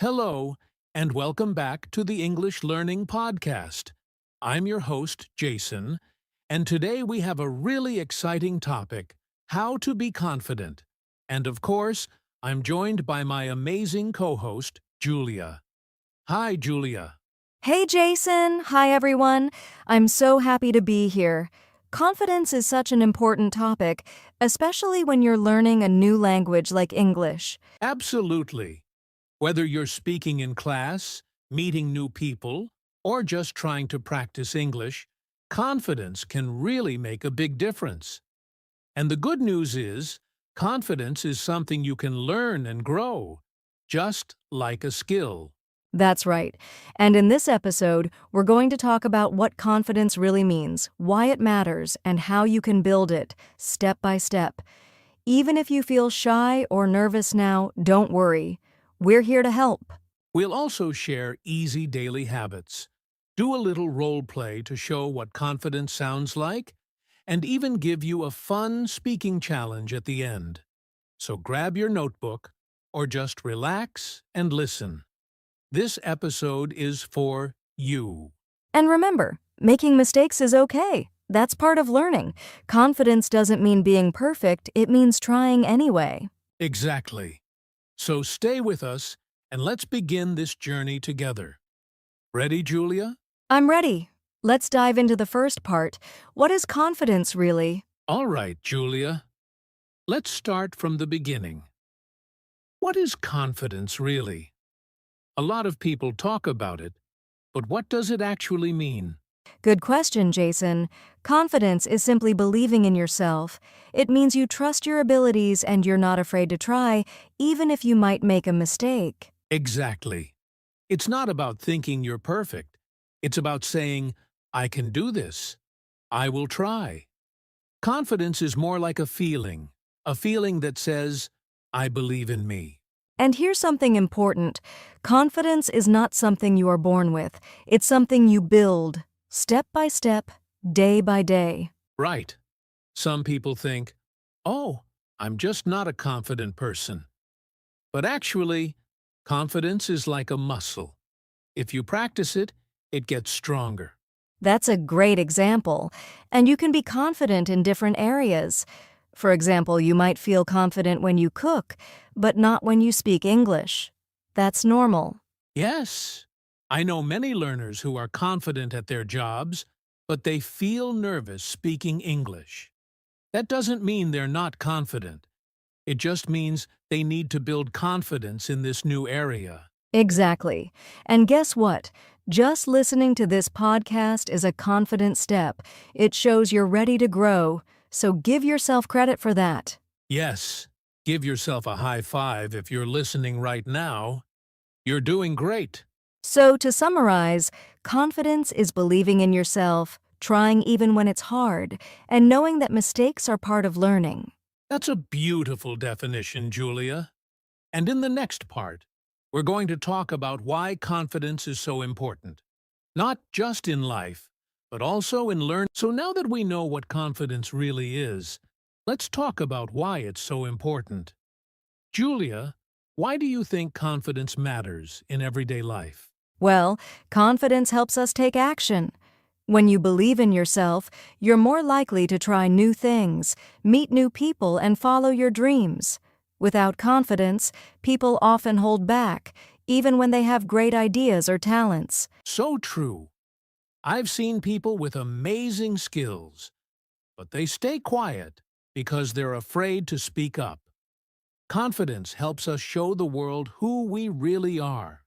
Hello, and welcome back to the English Learning Podcast. I'm your host, Jason, and today we have a really exciting topic, how to be confident. And of course, I'm joined by my amazing co-host, Julia. Hi, Julia. Hey, Jason. Hi, everyone. I'm so happy to be here. Confidence is such an important topic, especially when you're learning a new language like English. Absolutely. Whether you're speaking in class, meeting new people, or just trying to practice English, confidence can really make a big difference. And the good news is, confidence is something you can learn and grow, just like a skill. That's right. And in this episode, we're going to talk about what confidence really means, why it matters, and how you can build it, step by step. Even if you feel shy or nervous now, don't worry. We're here to help. We'll also share easy daily habits, do a little role play to show what confidence sounds like, and even give you a fun speaking challenge at the end. So grab your notebook or just relax and listen. This episode is for you. And remember, making mistakes is okay. That's part of learning. Confidence doesn't mean being perfect, it means trying anyway. Exactly. So stay with us and let's begin this journey together. Ready, Julia? I'm ready. Let's dive into the first part. What is confidence really? All right, Julia. Let's start from the beginning. What is confidence really? A lot of people talk about it, but what does it actually mean? Good question, Jason. Confidence is simply believing in yourself. It means you trust your abilities and you're not afraid to try, even if you might make a mistake. Exactly. It's not about thinking you're perfect. It's about saying, I can do this. I will try. Confidence is more like a feeling that says, I believe in me. And here's something important. Confidence is not something you are born with. It's something you build, step by step, day by day. Right. Some people think, oh, I'm just not a confident person. But actually, confidence is like a muscle. If you practice it, it gets stronger. That's a great example. And you can be confident in different areas. For example, you might feel confident when you cook, but not when you speak English. That's normal. Yes, I know many learners who are confident at their jobs, but they feel nervous speaking English. That doesn't mean they're not confident. It just means they need to build confidence in this new area. Exactly. And guess what? Just listening to this podcast is a confident step. It shows you're ready to grow, so give yourself credit for that. Yes, give yourself a high five if you're listening right now. You're doing great. So, to summarize, confidence is believing in yourself, trying even when it's hard, and knowing that mistakes are part of learning. That's a beautiful definition, Julia. And in the next part, we're going to talk about why confidence is so important. Not just in life, but also in learning. So now that we know what confidence really is, let's talk about why it's so important. Julia, why do you think confidence matters in everyday life? Well, confidence helps us take action. When you believe in yourself, you're more likely to try new things, meet new people, and follow your dreams. Without confidence, people often hold back, even when they have great ideas or talents. So true. I've seen people with amazing skills, but they stay quiet because they're afraid to speak up. Confidence helps us show the world who we really are.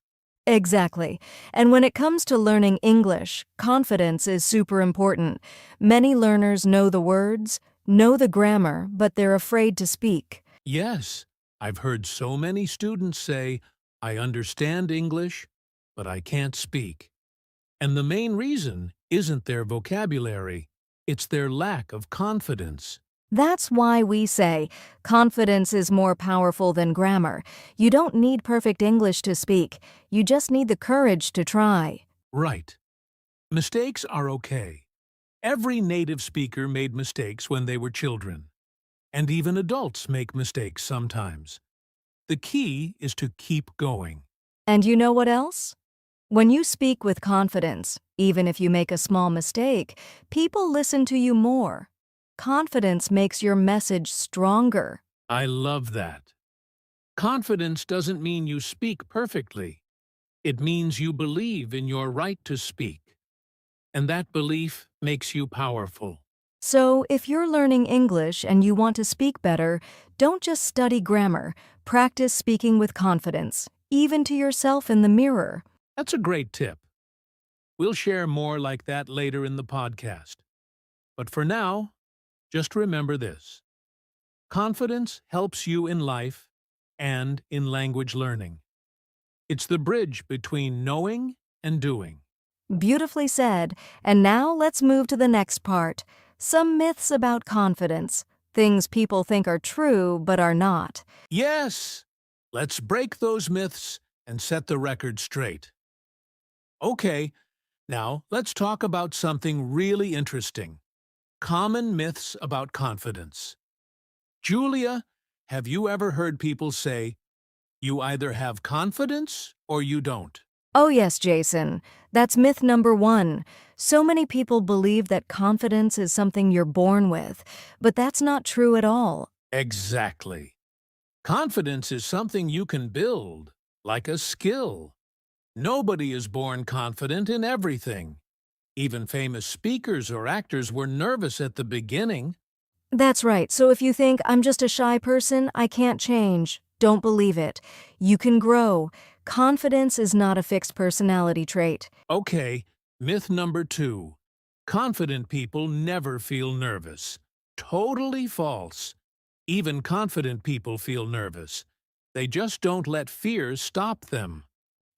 Exactly. And when it comes to learning English, confidence is super important. Many learners know the words, know the grammar, but they're afraid to speak. Yes, I've heard so many students say, I understand English, but I can't speak. And the main reason isn't their vocabulary, it's their lack of confidence. That's why we say confidence is more powerful than grammar. You don't need perfect English to speak. You just need the courage to try. Right. Mistakes are okay. Every native speaker made mistakes when they were children. And even adults make mistakes sometimes. The key is to keep going. And you know what else? When you speak with confidence, even if you make a small mistake, people listen to you more. Confidence makes your message stronger. I love that. Confidence doesn't mean you speak perfectly. It means you believe in your right to speak. And that belief makes you powerful. So, if you're learning English and you want to speak better, don't just study grammar, practice speaking with confidence, even to yourself in the mirror. That's a great tip. We'll share more like that later in the podcast. But for now, just remember this. Confidence helps you in life and in language learning. It's the bridge between knowing and doing. Beautifully said. And now let's move to the next part. Some myths about confidence. Things people think are true but are not. Yes! Let's break those myths and set the record straight. Okay, now let's talk about something really interesting. Common myths about confidence. Julia, have you ever heard people say, you either have confidence or you don't? Oh, yes, Jason. That's myth number one. So many people believe that confidence is something you're born with, but that's not true at all. Exactly. Confidence is something you can build, like a skill. Nobody is born confident in everything. Even famous speakers or actors were nervous at the beginning. That's right. So if you think I'm just a shy person, I can't change, don't believe it. You can grow. Confidence is not a fixed personality trait. Okay, myth number 2. Confident people never feel nervous. Totally false. Even confident people feel nervous. They just don't let fear stop them.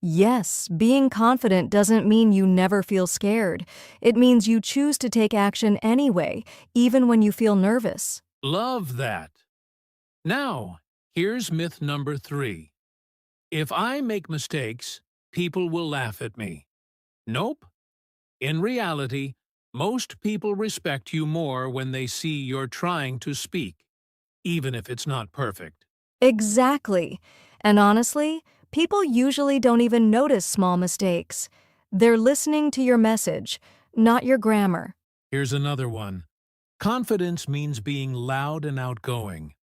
Yes, being confident doesn't mean you never feel scared. It means you choose to take action anyway, even when you feel nervous. Love that. Now, here's myth number 3. If I make mistakes, people will laugh at me. Nope. In reality, most people respect you more when they see you're trying to speak, even if it's not perfect. Exactly. And honestly, people usually don't even notice small mistakes. They're listening to your message, not your grammar. Here's another one. Confidence means being loud and outgoing.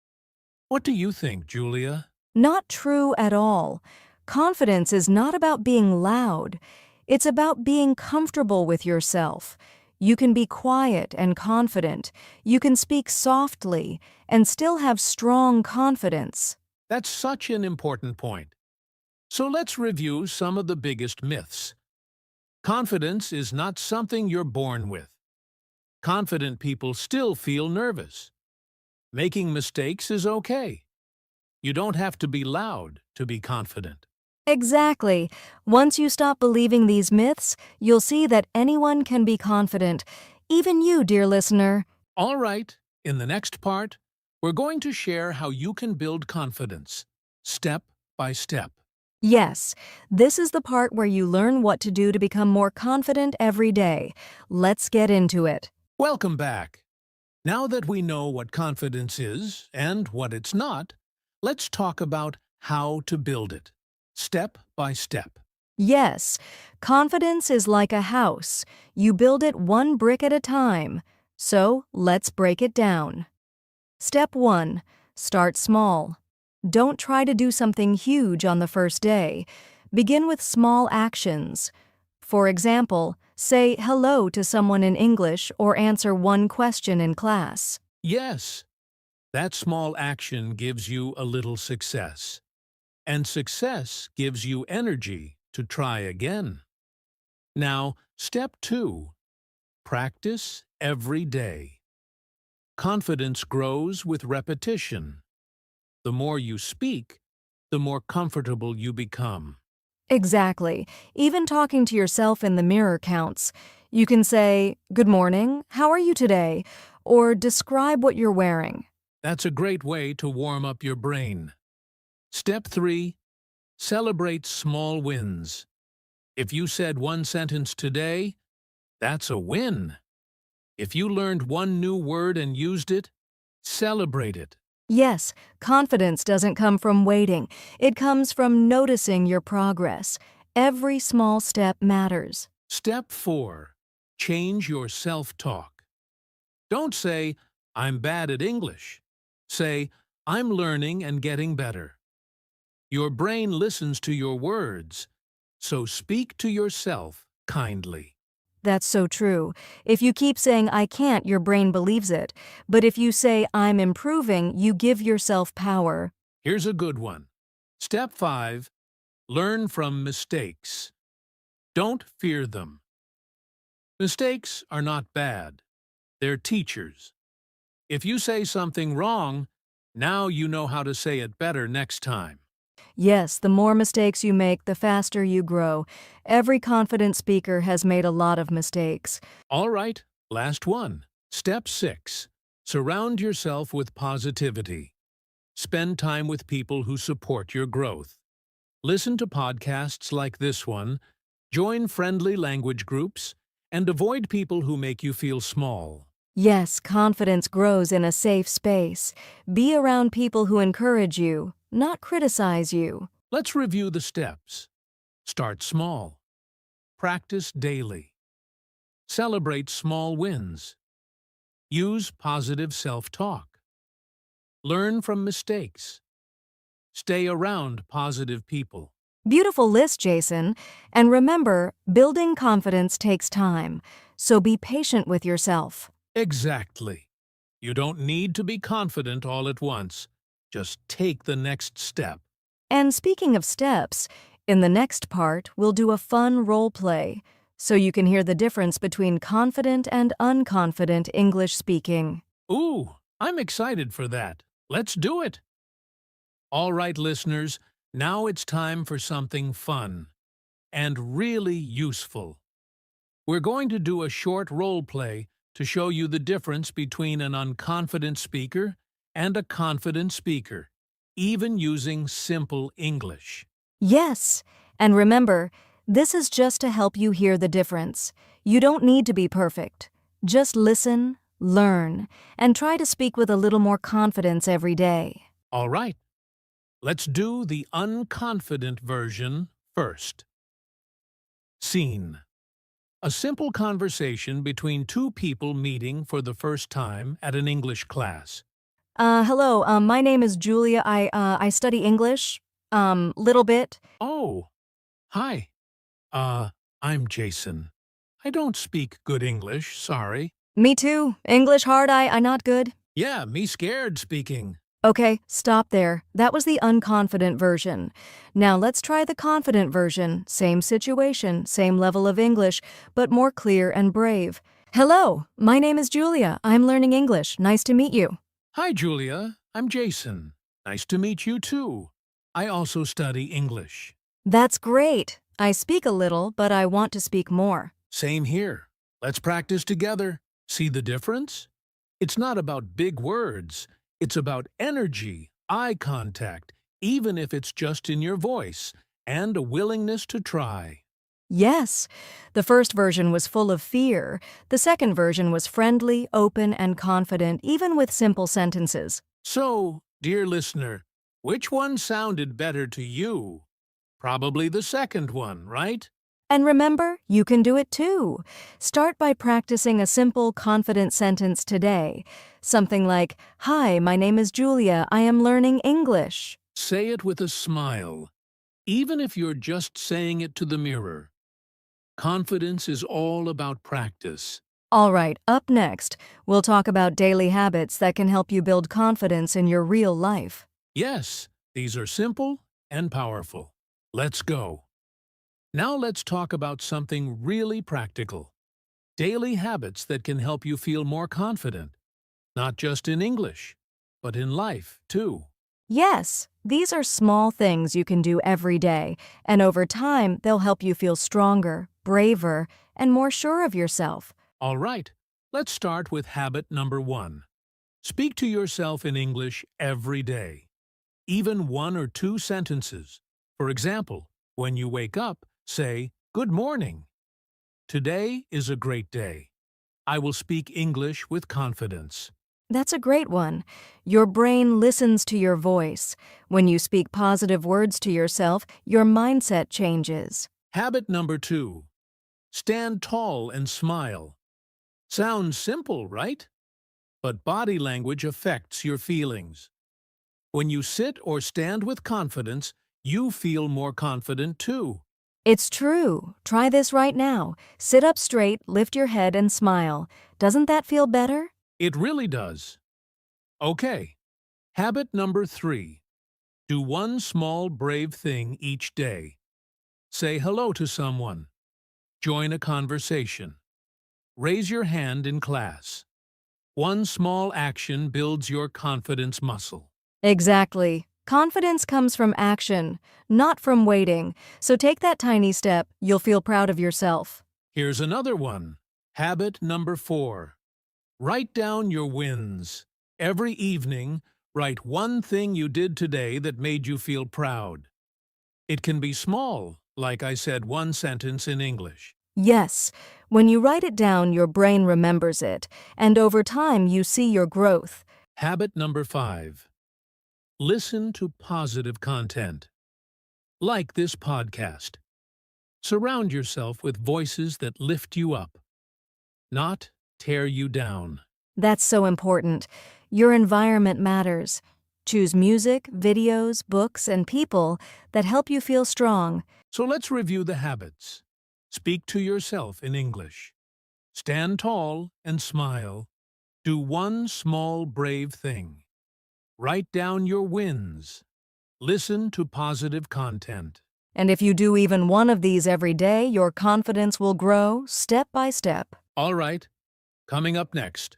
What do you think, Julia? Not true at all. Confidence is not about being loud. It's about being comfortable with yourself. You can be quiet and confident. You can speak softly and still have strong confidence. That's such an important point. So let's review some of the biggest myths. Confidence is not something you're born with. Confident people still feel nervous. Making mistakes is okay. You don't have to be loud to be confident. Exactly. Once you stop believing these myths, you'll see that anyone can be confident. Even you, dear listener. All right, in the next part, we're going to share how you can build confidence, step by step. Yes, this is the part where you learn what to do to become more confident every day. Let's get into it. Welcome back. Now that we know what confidence is and what it's not, let's talk about how to build it, step by step. Yes, confidence is like a house. You build it one brick at a time. So, let's break it down. Step 1. Start small. Don't try to do something huge on the first day. Begin with small actions. For example, say hello to someone in English or answer one question in class. Yes, that small action gives you a little success. And success gives you energy to try again. Now, step 2. Practice every day. Confidence grows with repetition. The more you speak, the more comfortable you become. Exactly. Even talking to yourself in the mirror counts. You can say, "Good morning, how are you today?" or describe what you're wearing. That's a great way to warm up your brain. Step 3. Celebrate small wins. If you said one sentence today, that's a win. If you learned one new word and used it, celebrate it. Yes, confidence doesn't come from waiting. It comes from noticing your progress. Every small step matters. Step 4. Change your self-talk. Don't say, I'm bad at English. Say, I'm learning and getting better. Your brain listens to your words, so speak to yourself kindly. That's so true. If you keep saying I can't, your brain believes it. But if you say I'm improving, you give yourself power. Here's a good one. Step 5. Learn from mistakes. Don't fear them. Mistakes are not bad. They're teachers. If you say something wrong, now you know how to say it better next time. Yes, the more mistakes you make, the faster you grow. Every confident speaker has made a lot of mistakes. All right, last one. Step 6. Surround yourself with positivity. Spend time with people who support your growth. Listen to podcasts like this one, join friendly language groups, and avoid people who make you feel small. Yes, confidence grows in a safe space. Be around people who encourage you, not criticize you. Let's review the steps. Start small. Practice daily. Celebrate small wins. Use positive self-talk. Learn from mistakes. Stay around positive people. Beautiful list, Jason. And remember, building confidence takes time, so be patient with yourself. Exactly. You don't need to be confident all at once. Just take the next step. And speaking of steps, in the next part, we'll do a fun role play, so you can hear the difference between confident and unconfident English speaking. Ooh, I'm excited for that. Let's do it. All right, listeners, now it's time for something fun and really useful. We're going to do a short role play to show you the difference between an unconfident speaker and a confident speaker, even using simple English. Yes, and remember, this is just to help you hear the difference. You don't need to be perfect. Just listen, learn, and try to speak with a little more confidence every day. All right, let's do the unconfident version first. Scene. A simple conversation between two people meeting for the first time at an English class. Hello, my name is Julia. I study English, little bit. Oh, hi. Uh, I'm Jason. I don't speak good English, sorry. Me too. English hard, I not good. Yeah, me scared speaking. Okay, stop there. That was the unconfident version. Now let's try the confident version. Same situation, same level of English, but more clear and brave. Hello, my name is Julia. I'm learning English. Nice to meet you. Hi, Julia. I'm Jason. Nice to meet you, too. I also study English. That's great. I speak a little, but I want to speak more. Same here. Let's practice together. See the difference? It's not about big words. It's about energy, eye contact, even if it's just in your voice, and a willingness to try. Yes, the first version was full of fear. The second version was friendly, open, and confident, even with simple sentences. So, dear listener, which one sounded better to you? Probably the second one, right? And remember, you can do it too. Start by practicing a simple, confident sentence today. Something like, Hi, my name is Julia. I am learning English. Say it with a smile, even if you're just saying it to the mirror. Confidence is all about practice. All right, up next, we'll talk about daily habits that can help you build confidence in your real life. Yes, these are simple and powerful. Let's go. Now let's talk about something really practical. Daily habits that can help you feel more confident. Not just in English, but in life, too. Yes, these are small things you can do every day, and over time, they'll help you feel stronger, braver, and more sure of yourself. All right, let's start with habit number 1. Speak to yourself in English every day. Even 1 or 2 sentences. For example, when you wake up, say, Good morning. Today is a great day. I will speak English with confidence. That's a great one. Your brain listens to your voice. When you speak positive words to yourself, your mindset changes. Habit number 2. Stand tall and smile. Sounds simple, right? But body language affects your feelings. When you sit or stand with confidence, you feel more confident too. It's true. Try this right now. Sit up straight, lift your head, and smile. Doesn't that feel better? It really does. Okay. Habit number 3. Do one small brave thing each day. Say hello to someone. Join a conversation. Raise your hand in class. One small action builds your confidence muscle. Exactly. Confidence comes from action, not from waiting. So take that tiny step. You'll feel proud of yourself. Here's another one. Habit number 4. Write down your wins. Every evening, write one thing you did today that made you feel proud. It can be small, like I said one sentence in English. Yes, when you write it down, your brain remembers it, and over time you see your growth. Habit number 5. Listen to positive content. Like this podcast. Surround yourself with voices that lift you up, not tear you down. That's so important. Your environment matters. Choose music, videos, books, and people that help you feel strong. So let's review the habits. Speak to yourself in English. Stand tall and smile. Do one small brave thing. Write down your wins. Listen to positive content. And if you do even one of these every day, your confidence will grow step by step. All right, coming up next,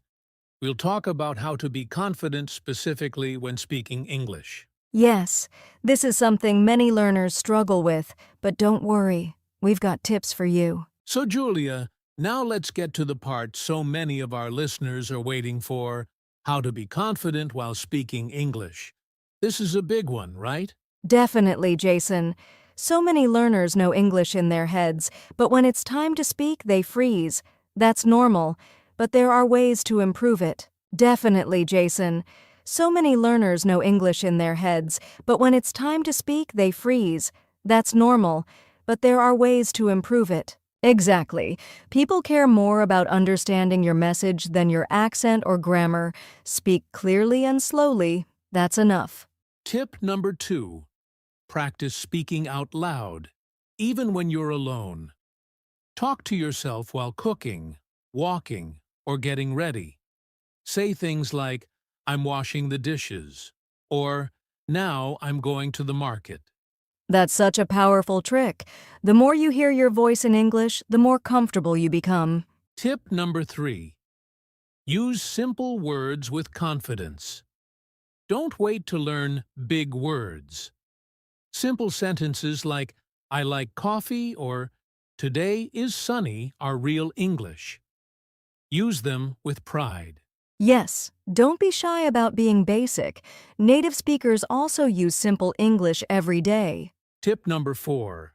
we'll talk about how to be confident specifically when speaking English. Yes, this is something many learners struggle with, but don't worry, we've got tips for you. So, Julia, now let's get to the part so many of our listeners are waiting for, how to be confident while speaking English. This is a big one, right? Definitely, Jason. So many learners know English in their heads, but when it's time to speak, they freeze. That's normal, but there are ways to improve it. Definitely, Jason. So many learners know English in their heads, but when it's time to speak, they freeze. That's normal, but there are ways to improve it. Exactly. People care more about understanding your message than your accent or grammar. Speak clearly and slowly. That's enough. Tip number 2. Practice speaking out loud, even when you're alone. Talk to yourself while cooking, walking, or getting ready. Say things like, I'm washing the dishes, or now I'm going to the market. That's such a powerful trick. The more you hear your voice in English, the more comfortable you become. Tip number 3. Use simple words with confidence. Don't wait to learn big words. Simple sentences like, I like coffee or today is sunny are real English. Use them with pride. Yes, don't be shy about being basic. Native speakers also use simple English every day. Tip number 4.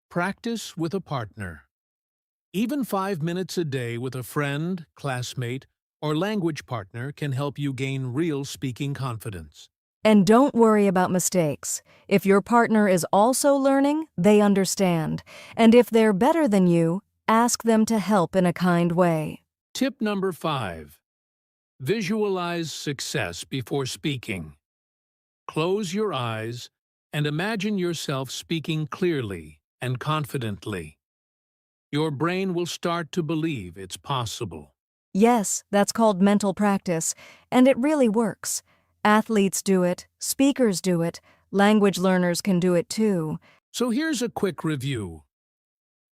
Practice with a partner. Even 5 minutes a day with a friend, classmate, or language partner can help you gain real speaking confidence. And don't worry about mistakes. If your partner is also learning, they understand. And if they're better than you, ask them to help in a kind way. Tip number 5. Visualize success before speaking. Close your eyes and imagine yourself speaking clearly and confidently. Your brain will start to believe it's possible. Yes, that's called mental practice, and it really works. Athletes do it, speakers do it, language learners can do it too. So here's a quick review.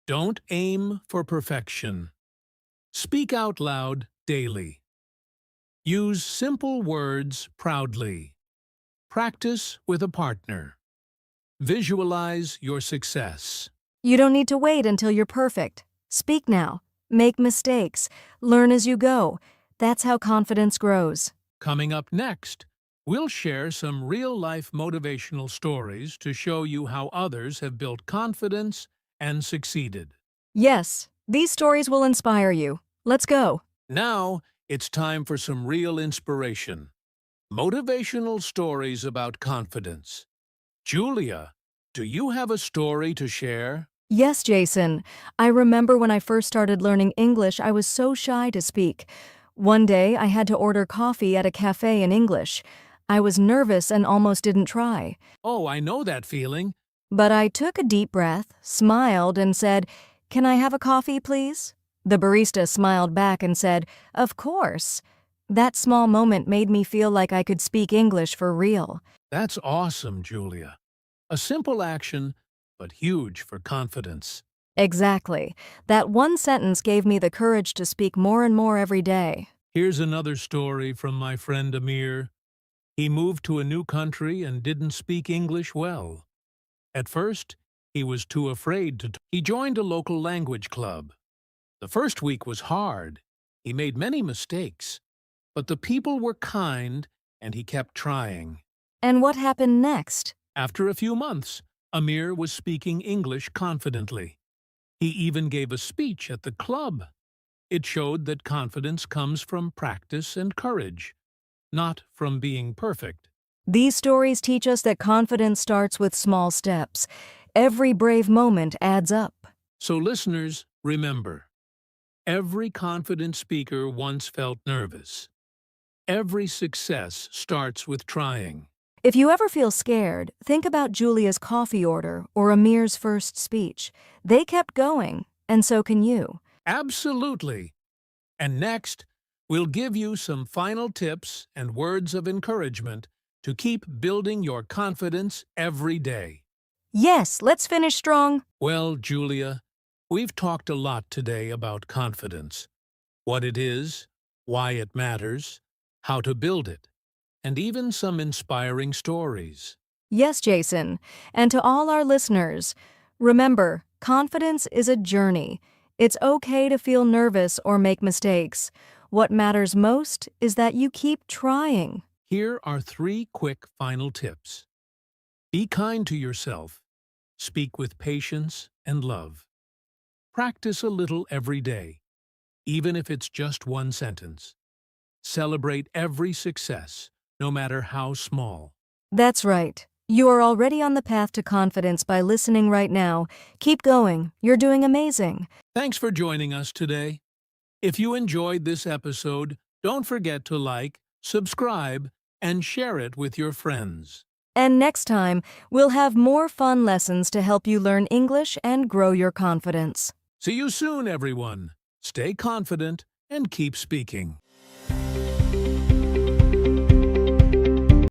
Don't aim for perfection. Speak out loud daily. Use simple words proudly. Practice with a partner. Visualize your success. You don't need to wait until you're perfect. Speak now. Make mistakes. Learn as you go. That's how confidence grows. Coming up next, we'll share some real-life motivational stories to show you how others have built confidence and succeeded. Yes, these stories will inspire you. Let's go. Now, it's time for some real inspiration. Motivational stories about confidence. Julia, do you have a story to share? Yes, Jason. I remember when I first started learning English, I was so shy to speak. One day, I had to order coffee at a cafe in English. I was nervous and almost didn't try. Oh, I know that feeling. But I took a deep breath, smiled, and said, "Can I have a coffee, please?" The barista smiled back and said, "Of course." That small moment made me feel like I could speak English for real. That's awesome, Julia. A simple action, but huge for confidence. Exactly. That one sentence gave me the courage to speak more and more every day. Here's another story from my friend Amir. He moved to a new country and didn't speak English well. At first, he was too afraid to. He joined a local language club. The first week was hard. He made many mistakes, but the people were kind and he kept trying. And what happened next? After a few months, Amir was speaking English confidently. He even gave a speech at the club. It showed that confidence comes from practice and courage, not from being perfect. These stories teach us that confidence starts with small steps. Every brave moment adds up. So listeners, remember, every confident speaker once felt nervous. Every success starts with trying. If you ever feel scared, think about Julia's coffee order or Amir's first speech. They kept going, and so can you. Absolutely. And next, we'll give you some final tips and words of encouragement to keep building your confidence every day. Yes, let's finish strong. Well, Julia, we've talked a lot today about confidence. What it is, why it matters, how to build it, and even some inspiring stories. Yes, Jason. And to all our listeners, remember, confidence is a journey. It's okay to feel nervous or make mistakes. What matters most is that you keep trying. Here are 3 quick final tips. Be kind to yourself. Speak with patience and love. Practice a little every day, even if it's just one sentence. Celebrate every success, no matter how small. That's right. You are already on the path to confidence by listening right now. Keep going. You're doing amazing. Thanks for joining us today. If you enjoyed this episode, don't forget to like, subscribe, and share it with your friends. And next time, we'll have more fun lessons to help you learn English and grow your confidence. See you soon, everyone. Stay confident and keep speaking.